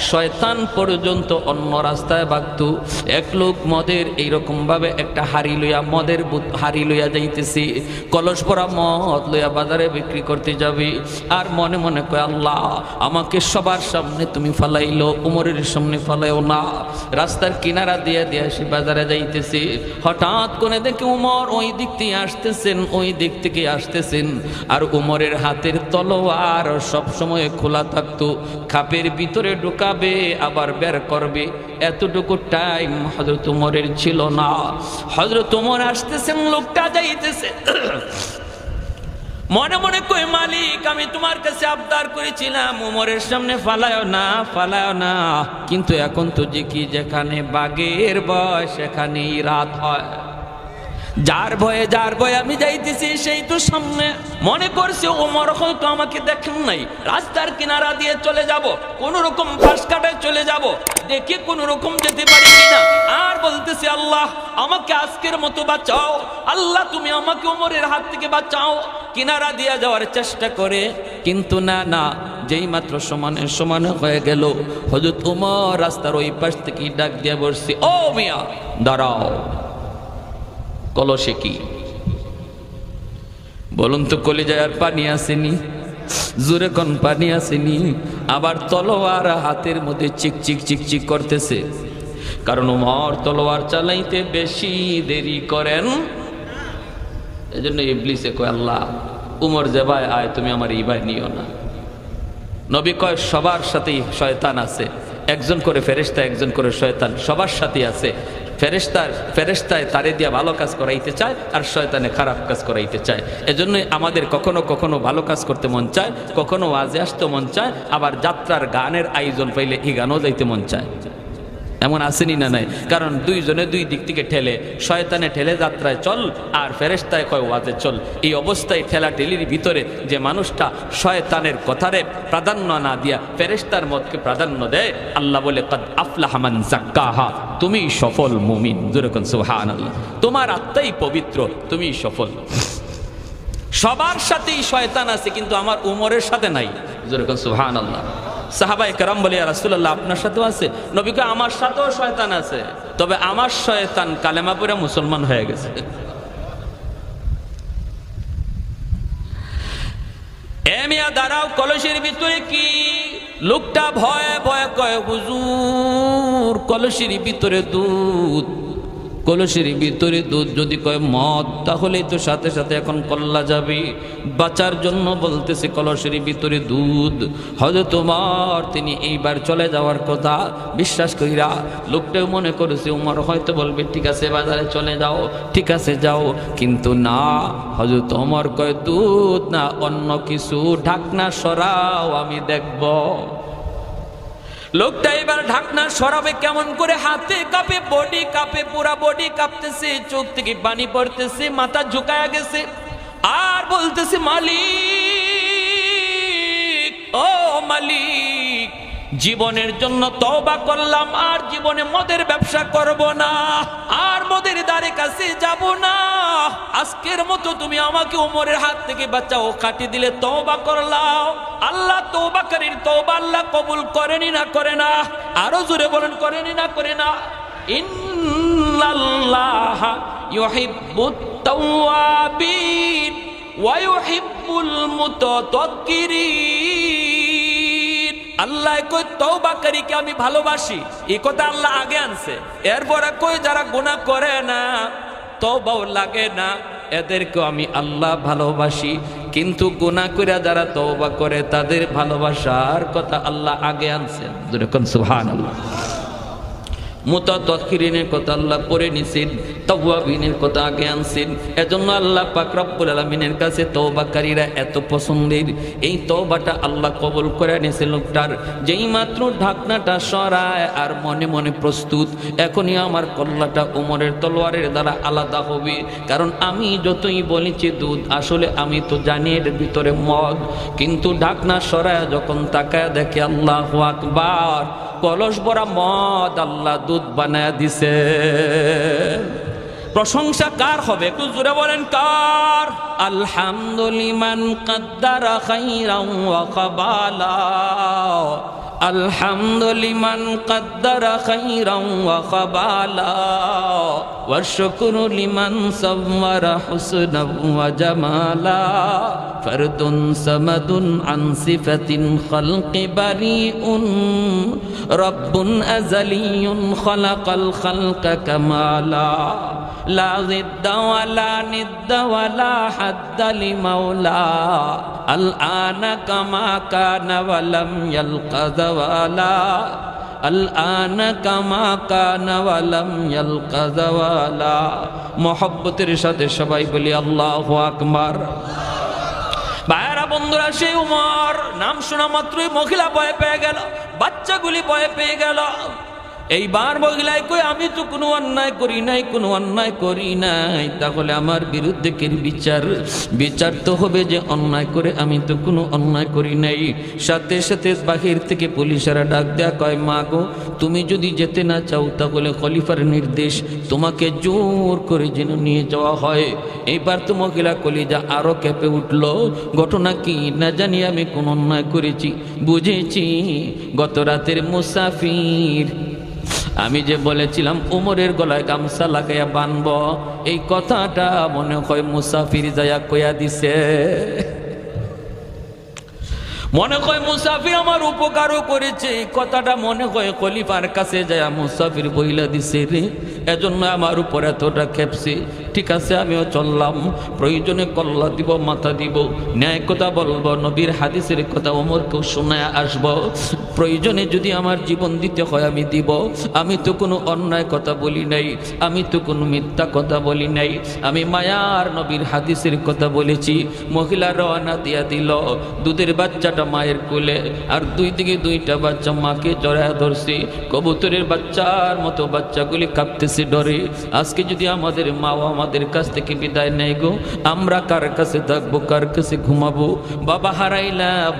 Speaker 1: শয়তান পর্যন্ত অন্য রাস্তায় ভাগতো। এক লোক মদের এইরকম ভাবে একটা হাড়ি লইয়া, মদের হাড়ি লইয়া যাইতেছি, কলস পরা মদ লইয়া বাজারে বিক্রি করতে যাবি, আর মনে মনে কয় আল্লাহ আমাকে সবার সামনে তুমি ফালাইলো, উমরের সামনে ফালাইও না। রাস্তার কিনারা দিয়ে দিয়ে সে বাজারে যাইতেছি, হঠাৎ করে দেখে উমর ওই দিক থেকে আসতেছেন, ওই দিক থেকে আসতেছেন। আর উমরের হাতের তলোয়ার সব সময় খোলা থাকতো, খাপের ভিতরে ঢুকাবে আবার বের করবে, এতটুকু টাইম হযরত উমরের ছিল না। হযরত উমর আসতেছেন, লোকটা যাইতেছে, মনে মনে কই মালিক আমি তোমার কাছে আবদার করেছিলাম উমরের সামনে ফালায়ও না, ফালায়ও না, কিন্তু এখন তো যে কি যেখানে বাঘের ভয় সেখানেই রাত হয়। যার ভয়ে আমি যাইতেছি সেই তো সামনে। মনে করছে ওমর হয়তো আমাকে দেখেন নাই, রাস্তার কিনারা দিয়ে চলে যাব, কোন রকম পাশ কাটায় চলে যাব, দেখে কোন রকম যেতে পারি কিনা। আর বলতেছে আল্লাহ আমাকে আজকের মতো বাঁচাও, আল্লাহ তুমি আমাকে ওমরের হাত থেকে বাঁচাও। কিনারা দিয়ে যাওয়ার চেষ্টা করে, কিন্তু না না, যেই মাত্র সমানে সমানে হয়ে গেল, হযরত ওমর রাস্তার ওই পাশ থেকে ডাক দিয়ে বলছে, ও মিয়া দাঁড়াও, কলসে কি বলুন তো? কলিজায় আর পানি আসেনি? জোরে কোন পানি আসেনি? আবার তলোয়ার হাতের মধ্যে চিকচিক চিকচিক করতেছে, কারণ ওমর তলোয়ার চালাইতে বেশি দেরি করেন। এজন্য ইবলিসে কয় আল্লাহ উমর যে ভাই আয়, তুমি আমার এই ভাই নিও না। নবী কয় সবার সাথেই শয়তান আছে, একজন করে ফেরেশতা, একজন করে শয়তান, সবার সাথেই আছে। ফেরেশতায় তারে দিয়া ভালো কাজ করাইতে চায়, আর শয়তানে খারাপ কাজ করাইতে চায়। এজন্যই আমাদের কখনো কখনো ভালো কাজ করতে মন চায়, কখনো ওয়াজে আসতে মন চায়, আবার যাত্রার গানের আয়োজন পাইলে এই গানও যাইতে মন চায়। এমন আসেনি না নাই? কারণ দুইজনে দুই দিক থেকে ঠেলে, শয়তানে ঠেলে যাত্রায় চল, আর ফেরেশতায় কয় ওয়াজে চল। এই অবস্থায় ঠেলা ঠেলির ভিতরে যে মানুষটা শয়তানের কথারে প্রাধান্য না দিয়া ফেরেশতার মতকে প্রাধান্য দেয়, আল্লাহ বলে কাদ আফলাহা মান যাক্কাহা, তুমি সফল মুমিন। জোরে কোন সুবহানাল্লাহ। তোমার আত্মাই পবিত্র, তুমি সফল। সবার সাথেই শয়তান আছে, কিন্তু আমার উমরের সাথে নাই। জোরে কোন সুবহানাল্লাহ। সাহাবায়ে কেরাম বলে ইয়া রাসূলুল্লাহ আপনার সাথেও আছে? নবী কয় আমার সাথেও শয়তান আছে, তবে আমার শয়তান কালেমা পড়ে মুসলমান হয়ে গেছে। এ মিয়া দাঁড়াও, কলসের ভিতরে কি? লোকটা ভয়ে ভয়ে কয় হুজুর কলসের ভিতরে দুধ। কলসের ভিতরে দুধ যদি কয় মদ, তাহলেই তো সাথে সাথে এখন কল্লা যাবে। বাঁচার জন্য বলতেছে কলসের ভিতরে দুধ। হযরত ওমর তিনি এইবার চলে যাওয়ার কথা বিশ্বাস কইরা, লোকটাও মনে করেছে ওমর হয়তো বলবে ঠিক আছে বাজারে চলে যাও, ঠিক আছে যাও, কিন্তু না, হযরত ওমর কয় দুধ না, অন্য কিছু, ঢাকনা সরাও আমি দেখব। লোকটা এবার ঢাকনা সরাবে কেমন করে? হাতে কাঁপে, বডি কাঁপে, পুরা বডি কাঁপতেছে, চোখ থেকে পানি পড়তেছে, মাথা ঝুঁকায়া গেছে, আর বলতেছে মালিক, ও মালিক, জীবনের জন্য তওবা করলাম, আর জীবনে মদের ব্যবসা করব না, আর মদের দ্বারে কাছে যাব না। আজকের মতো তুমি আমাকে ওমরের হাত থেকে বাঁচাও, কাটি দিলে তওবা করলাম। আল্লাহ তওবাকারীর তওবা আল্লাহ কবুল করেনি না করে না? আরো জোরে বলেন করেনি না করে না? ইন্নাল্লাহা ইউহিব্বুত তাওয়াবিন ওয়া ইউহিব্বুল মুতাতাক্কিরিন। আল্লাহ কই তওবাকারীকে আমি ভালোবাসি, এই কথা আল্লাহ আগে আনছে। এরপরে কই যারা গুনাহ করে না, তওবাও লাগে না, এদেরকে আমি আল্লাহ ভালোবাসি। কিন্তু গুনাহ করে যারা তওবা করে তাদের ভালোবাসার কথা আল্লাহ আগে আনছেন। যেরকম সুবহানাল্লাহ। মুতাতাক্কিরিনের কথা আল্লাহ পরে নিছেন, তাওয়াবিনের কথা আগে আনছেন। এজন্য আল্লাহ পাক রব্বুল আলামিনের কাছে তওবাকারীরা এত পছন্দের। এই তওবাটা আল্লাহ কবুল করে নিয়েছে লোকটার। যেই মাত্র ঢাকনাটা সরায় আর মনে মনে প্রস্তুত, এখনই আমার কল্লাটা ওমরের তলোয়ারের দ্বারা আলাদা হবে। কারণ আমি যতই বলেছি দুধ, আসলে আমি তো জানি এর ভিতরে মদ। কিন্তু ঢাকনা সরায় যখন তাকায় দেখে আল্লাহু আকবার, কলস ভরা মদ আল্লাহ দুধ বানায় দিছে। প্রশংসা কার হবে? একটু জোরে বলেন কার? আলহামদুলিমান কাদ্দারা খাইরান ওয়া কাবালা, আলহামদুলিমান কাদ্দারা খাইরান ওয়া কাবালা, ওয়া শুকরু লিমান সাওয়ারা হুসনান ওয়া জামালা, ফারদুন সামাদুন আন সিফাতিন খালকি বারিউন, রব্বুন আযালিয়ুন খালাকাল খালকা কামালা, লা জিদ্দা ওয়ালা নিদ্দা ওয়ালা হাদ্দা লিমাওলা, আল আনা কামা কানা ওয়ালাম ইয়ালকা যাওয়ালা, আল আনা কামা কানা ওয়ালাম ইয়ালকা যাওয়ালা। মুহাব্বতের সাথে সবাই বলি আল্লাহু আকবার। ভাইরা বন্ধুরা, সেই উমর নাম শোনা মাত্রই মহিলা ভয় পেয়ে গেল, বাচ্চাগুলি ভয় পেয়ে গেল। এইবার মহিলায় কই আমি তো কোনো অন্যায় করি নাই, কোনো অন্যায় করি নাই। তাহলে আমার বিরুদ্ধে কি বিচার? বিচার তো হবে যে অন্যায় করে আমি তো কোনো অন্যায় করি নাই। সাথে সাথে বাহির থেকে পুলিশেরা ডাক দেয়া কয়, মা গো, তুমি যদি যেতে না চাও তাহলে খলিফার নির্দেশ, তোমাকে জোর করে যেন নিয়ে যাওয়া হয়। এইবার তো মহিলা কলিজা আরো কেঁপে উঠল। ঘটনা কি না জানি আমি কোন অন্যায় করেছি। বুঝেছি, গত রাতের মুসাফির, আমি যে বলেছিলাম উমরের গলায় গামছা লাগাইয়া বানব, এই কথাটা মনে হয় মুসাফির যায়া কইয়া দিছে। মনে হয় মুসাফির আমার উপকারও করেছে, এই কথাটা মনে হয় খলিফার কাছে যায় মুসাফির বইলা দিছে রে, এজন্য আমার উপর এতটা খেপছে। ঠিক আছে, আমিও চললাম, প্রয়োজনে কল্লা দিব, মাথা দিব, ন্যায় কথা বলবো, নবীর হাদিসের কথা ওমরকেও শোনায় আসবো। প্রয়োজনে যদি আমার জীবন দিতে হয় আমি দিব। আমি তো কোনো অন্যায় কথা বলি নাই, আমি তো কোনো মিথ্যা কথা বলি নাই, আমি মায়ার নবীর হাদিসের কথা বলেছি। মহিলা রওনা দিয়া দিল, দুধের বাচ্চাটা মায়ের কোলে, আর দুই দিকে দুইটা বাচ্চা মাকে জড়ায় ধরছে। কবুতরের বাচ্চার মতো বাচ্চাগুলি কাঁপতেছে ডরে। আজকে যদি আমাদের মাও আমাদের কাছ থেকে বিদায় নেয় গো, আমরা কার কাছে থাকবো, কার কাছে ঘুমাবো? বাবা হারাইলাম,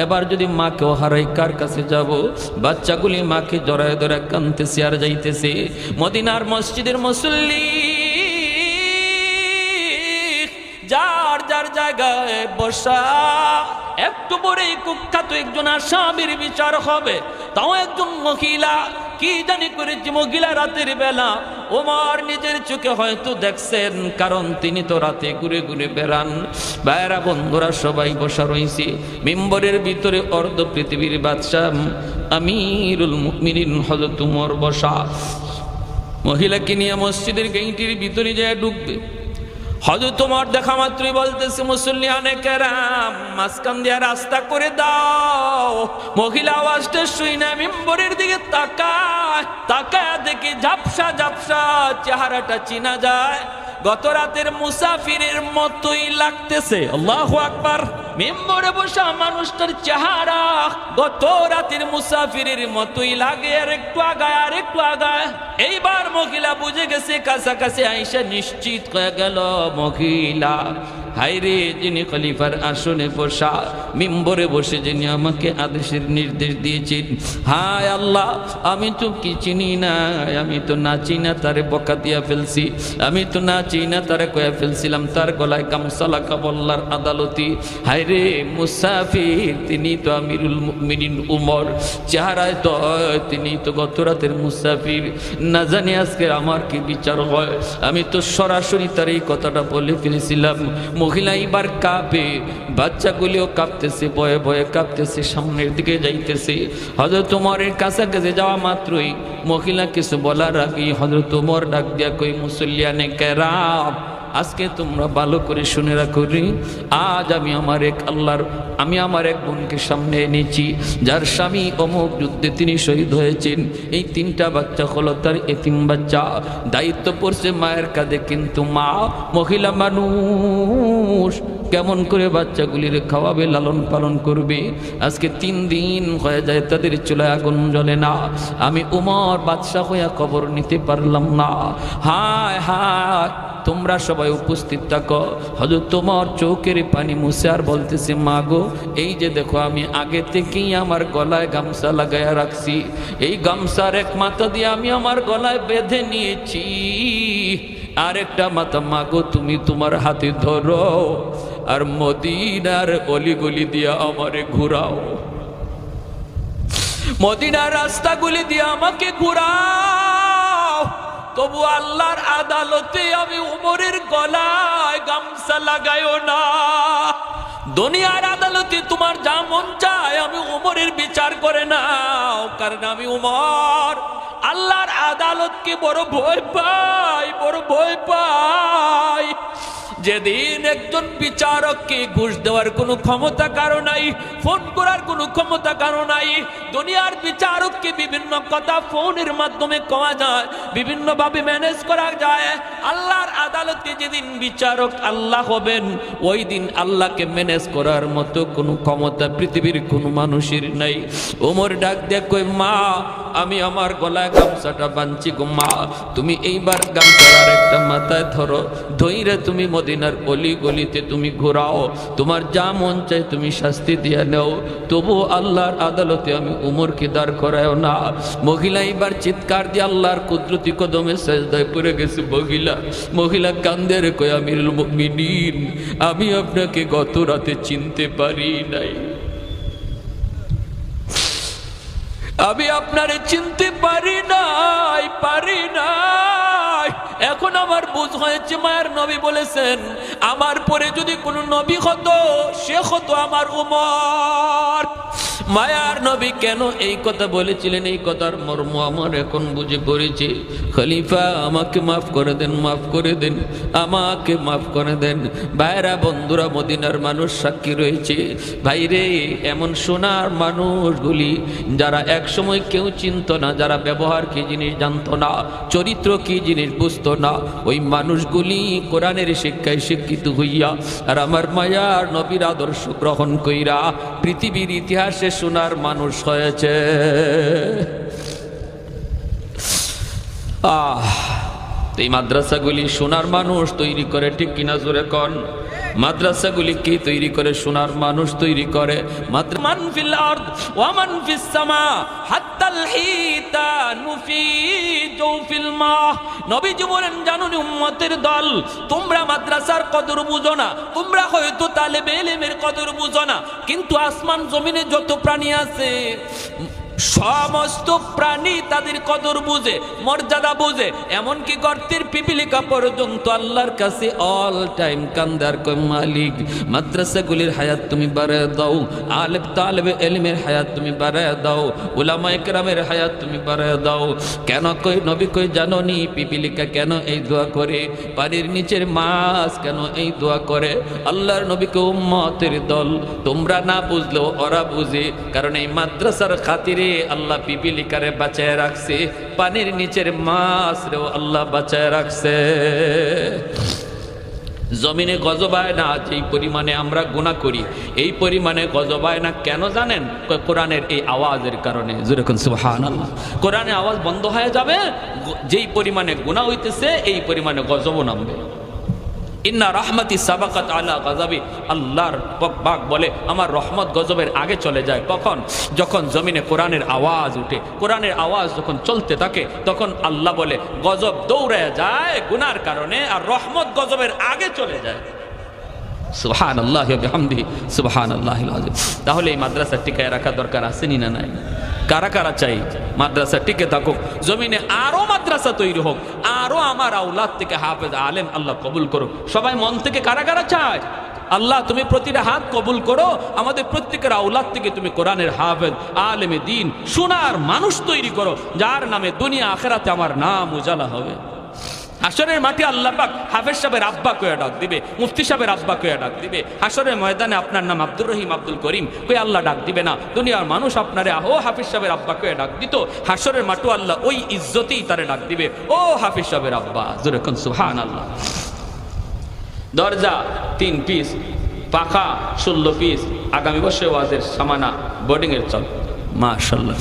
Speaker 1: এবার যদি মাকেও হারাই কার কাছে যাব? বাচ্চাগুলি মাকে জড়ায় ধরে কাঁদতেছে আর যাইতেছে। মদিনার মসজিদের মুসল্লি যার যার জায়গায় বসা, একটু পরেই কুখ্যাত একজন আসামির বিচার হবে। তাও একজন মহিলা, কি জানি করেছে মহিলা রাতের বেলা। ওমর নিজের চোখে হয়তো দেখছেন, কারণ তিনি তো রাতে ঘুরে ঘুরে বেড়ান। ভাইরা বন্ধুরা, সবাই বসা রয়েছে। মিম্বরের ভিতরে অর্ধ পৃথিবীর বাদশাহ আমিরুল মুমিনিন হযরত ওমর বসা। মহিলাকে নিয়ে মসজিদের গেইটের ভিতরে যায় ঢুকবে। হযরত ওমর দেখা মাত্রই বলতেছে, মুসল্লিয়ানে কেরাম, মাঝখান দিয়ে রাস্তা করে দাও। মহিলা আওয়াজটা শুনে মিম্বরের দিকে তাকায়, তাকায় দেখে ঝাপসা ঝাপসা চেহারাটা চিনা যায়। গত রাতের মুসাফিরের মতোই লাগতেছে। আল্লাহু আকবার। মিম্বরে বসা মানুষটার চেহারা গত রাতের মুসাফিরের মতোই লাগে, আর একটু আগায় আর একটু আগায়। এইবার মহিলা বুঝে গেছে, কাছাকাছি আইসা নিশ্চিত হয়ে গেল মহিলা, হায়রে, যিনি খলিফার আসনে বসা, মিম্বরে বসে যিনি আমাকে আদেশের নির্দেশ দিয়েছেন, হায় আল্লাহ, আমি তো কি চিনি না, আমি তো না চিনা তারে বকা দিয়া ফেলছি, আমি তো না চিনা তারে কয়ে ফেলছিলাম তার গলায় গামছা লাগাবো আল্লাহর আদালতি। হায়রে, মুসাফির তিনি তো আমিরুল মুমিনিন উমর, চেহারায় তো তিনি তো গত রাতের মুসাফির। না জানি আজকে আমার কি বিচার হয়। আমি তো সরাসরি তার এই কথাটা বলে ফেলেছিলাম। মহিলা এবার কাঁপে, বাচ্চাগুলিও কাঁপতেছে, ভয়ে ভয়ে কাঁপতেছে, সামনের দিকে যাইতেছে। হযরত ওমরের কাছাকাছি যাওয়া মাত্রই, মহিলা কিছু বলার আগেই হযরত ওমর ডাক দিয়া কই, মুসল্লিয়ানে কেরাম, আজকে তোমরা ভালো করে শুনে রাখো রে, আজ আমি আমার এক বোনকে সামনে এনেছি, যার স্বামী অমুক যুদ্ধে তিনি শহীদ হয়েছেন। এই 3টা বাচ্চা হলো তার এতিম বাচ্চা। দায়িত্ব পড়ছে মায়ের কাঁধে, কিন্তু মা মহিলা মানুষ কেমন করে বাচ্চাগুলির খাওয়াবে, লালন পালন করবে? আজকে 3 দিন হয়ে যায় তাদের চুলায় আগুন জ্বলে না। আমি উমর বাদশাহ হইয়া খবর নিতে পারলাম না। হায় হায়, তোমরা সবাই উপস্থিত থাকো। হযরত তোমার চোখের পানি মুছে আর বলতেছে, মা গো, এই যে দেখো আমি আগে থেকেই আমার গলায় গামছা লাগাইয়া রাখছি, এই গামছার এক মাথা দিয়ে আমি আমার গলায় বেঁধে নিয়েছি, আর একটা মাথা মা গো তুমি তোমার হাতে ধরো আর মদিনার অলিগলি দিয়া আমারে ঘুরাও, মদিনার রাস্তাগুলি দিয়ে আমাকে ঘুরাও। তবু আল্লাহর আদালতে আমি উমরের গলায় গামছা লাগাইও না। দুনিয়ার আদালতে তোমার যা মন চায় আমি উমরের বিচার করে নাও, কারণ আমি উমর আল্লাহর আদালতকে বড় ভয় পাই, বড় ভয় পাই। যেদিন একজন বিচারককে ঘুষ দেওয়ার কোনো ক্ষমতা কারো নাই, ফোন করার কোনো ক্ষমতা কারো নাই, দুনিয়ার বিচারককে বিভিন্ন কথা ফোনের মাধ্যমে কওয়া যায়, বিভিন্নভাবে ম্যানেজ করা যায়। আল্লাহর আদালতে যেদিন বিচারক আল্লাহ হবেন, ওই দিন আল্লাহকে ম্যানেজ করার মতো কোনো ক্ষমতা পৃথিবীর কোনো মানুষের নাই। ওমর ডাক দিয়ে কই, মা আমি আমার গলায় গামছাটা বাঁধছি গো মা, তুমি এইবার গামছার আর একটা মাথায় ধরো, ধইরে তুমি মদিনার অলি গলিতে তুমি ঘোরাও, তোমার যা মন চায় তুমি শাস্তি দিয়ে নাও, তবু আল্লাহর আদালতে আমি উমরকে দাঁড় করায়ও না। মহিলা এবার চিৎকার দিয়ে আল্লাহর কুদরতি কদমে সেজদায় পড়ে গেছে। মহিলা কান্দে রে কয়, আমিরুল মুমিনিন, আমি আপনাকে গত রাতে চিনতে পারি নাই, আমি আপনারে চিনতে পারি নাই। এখন আমার বুঝ হয়েছে, মায়ের নবী বলেছেন আমার পরে যদি কোনো নবী হতো সে হতো আমার উমর। মায়ার নবী কেন এই কথা বলেছিলেন, এই কথার মর্ম আমার এখন বুঝে পড়েছে। খলিফা আমাকে মাফ করে দেন, মাফ করে দেন, আমাকে মাফ করে দেন। ভাইরা বন্ধুরা, মদিনার মানুষ সাক্ষী রয়েছে। ভাইরে, এমন সোনার মানুষগুলি যারা একসময় কেউ চিনত না, যারা ব্যবহার কি জিনিস জানতো না, চরিত্র কি জিনিস বুঝতো না, ওই মানুষগুলি কোরআনের শিক্ষায় শিক্ষিত হইয়া আর আমার মায়ার নবীর আদর্শ গ্রহণ কইরা পৃথিবীর ইতিহাসে সোনার মানুষ হয়েছে। এই মাদ্রাসাগুলি সোনার মানুষ তৈরি করে, ঠিক কিনা জোরে কন? মাদ্রাসাগুলি কি তৈরি করে? সোনার মানুষ তৈরি করে। মান ফিল আরদ ওয়া মান ফিস সামা হাত্তাল হিতানু ফি জাওফিল মা। নবীজি বলেন, জানুনি উম্মতের দল, তোমরা মাদ্রাসার কদর বুঝো না, তোমরা হয়তো তালেবে ইলমের কদর বুঝো না, কিন্তু আসমান জমিনে যত প্রাণী আছে সমস্ত প্রাণী তাদের কদর বুঝে, মর্যাদা বুঝে। এমনকি গর্তের পিপিলিকা পর্যন্ত আল্লাহর কাছে অল টাইম কান্দার কয়, মালিক মাদ্রাসাগুলির হায়াত তুমি বাড়ায় দাও, আলেম তালেবে ইলমের হায়াত তুমি বাড়ায় দাও, উলামায়ে কেরামের হায়াত তুমি বাড়ায় দাও। কেন কই? নবী কই, জানোনি পিপিলিকা কেন এই দোয়া করে? পানির নিচের মাছ কেন এই দোয়া করে? আল্লাহর নবীকে উম্মতের দল, তোমরা না বুঝলেও ওরা বুঝে, কারণ এই মাদ্রাসার খাতিরে আল্লাহ পিপিলিকারে বাঁচায় রাখছে, পানির নিচের মাছ রেও আল্লাহ বাঁচায় রাখছে। জমিনে গজবায় না, যেই পরিমাণে আমরা গুনাহ করি এই পরিমাণে গজবায় না। কেন জানেন? কোরআনের এই আওয়াজের কারণে। জোরে কোন সুবহানাল্লাহ। কোরআনের আওয়াজ বন্ধ হয়ে যাবে, যেই পরিমাণে গুনাহ হইতেছে এই পরিমাণে গজবও নামবে। ইন্না রাহমাতি সাবাকাত আলা গাযাবি, আল্লাহর পাক বলে আমার রহমত গজবের আগে চলে যায়। কখন? যখন জমিনে কোরআনের আওয়াজ উঠে, কোরআনের আওয়াজ যখন চলতে থাকে তখন আল্লাহ বলে গজব দৌড়ে যায় গুনার কারণে, আর রহমত গজবের আগে চলে যায়। সুবহানাল্লাহি ওয়া বিহামদিহি সুবহানাল্লাহিল আযীম। তাহলে এই মাদ্রাসা টিকায় রাখা দরকার আছে নি না নাই? কারা কারা চাই মাদ্রাসা টিকে থাকুক, জমিনে আরো মাদ্রাসা তৈরি হোক, আরো আমার আওলাদ থেকে হাফেজ আলেম আল্লাহ কবুল করুক? সবাই মন থেকে কারা কারা চায়? আল্লাহ তুমি প্রতিটা হাত কবুল করো, আমাদের প্রত্যেকের আওলাদ থেকে তুমি কোরআনের হাফেজ আলেমে দ্বীন সোনার মানুষ তৈরি করো, যার নামে দুনিয়া আখিরাতে আমার নাম উজালা হবে। হাসরের মাঠে আল্লাহ পাক হাফেজ সাহেবের আব্বা কয়ে ডাক দিবে, মুফতি সাহেবের আব্বা কয়ে ডাক দিবে। হাসরের ময়দানে আপনার নাম আব্দুর রহিম, আব্দুল করিম কয়ে আল্লাহ ডাক দিবে না। দুনিয়ার মানুষ আপনারে আহো হাফিজ সাহেবের আব্বা কয়ে ডাক দিত, হাসরের মাঠে আল্লাহ ওই ইজ্জতেই তারে ডাক দিবে, ও হাফিজ সাহেবের আব্বা। জোরে কোন সুবহানাল্লাহ। দরজা 3 পিস, পাখা 16 পিস, আগামী বছর ওয়াজের সামানা বোর্ডিং এর চল। মাশাআল্লাহ।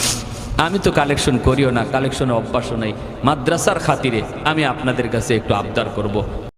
Speaker 1: আমি তো কালেকশন করিও না, কালেকশনের অভ্যাসও নেই। মাদ্রাসার খাতিরে আমি আপনাদের কাছে একটু আবদার করব।